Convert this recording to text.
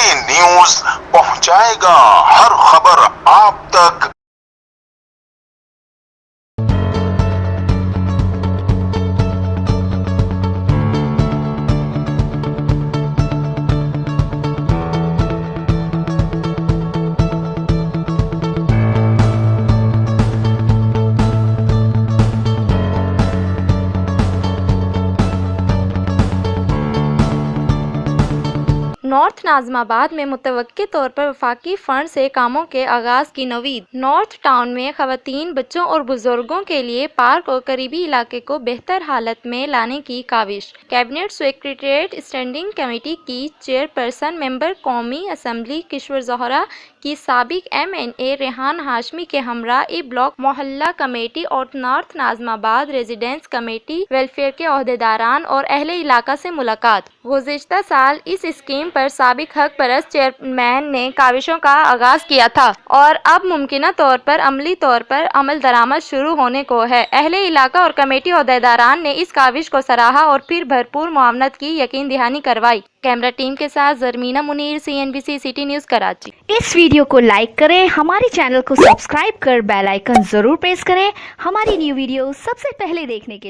City news پہنچائے گا ہر خبر آپ تک۔ نارتھ ناظم آباد میں متوقع طور پر وفاقی فنڈ سے کاموں کے آغاز کی نوید۔ نارتھ ٹاؤن میں خواتین، بچوں اور بزرگوں کے لیے پارک اور قریبی علاقے کو بہتر حالت میں لانے کی کاوش۔ کابینہ سکریٹریٹ اسٹینڈنگ کمیٹی کی چیئرپرسن، ممبر قومی اسمبلی کشورزہرہ کی سابق MNA ریحان ہاشمی کے ہمراہ بلاک محلہ کمیٹی اور نارتھ ناظم آباد ریزیڈنس کمیٹی ویلفیئر کے عہدیداران اور اہل علاقہ سے ملاقات۔ گزشتہ سال اس اسکیم پر سابق حق پرست چیئرمین نے کاوشوں کا آغاز کیا تھا اور اب ممکنہ طور پر عملی طور پر عمل درآمد شروع ہونے کو ہے۔ اہل علاقہ اور کمیٹی عہدیداران نے اس کاوش کو سراہا اور پھر بھرپور معاونت کی یقین دہانی کروائی۔ کیمرہ ٹیم کے ساتھ Zarmina Munir, CNBC city news Karachi. اس ویڈیو کو لائک کریں، ہمارے چینل کو سبسکرائب کر بیل آئیکن ضرور پریس کریں ہماری نیو ویڈیو سب سے پہلے دیکھنے کے لیے۔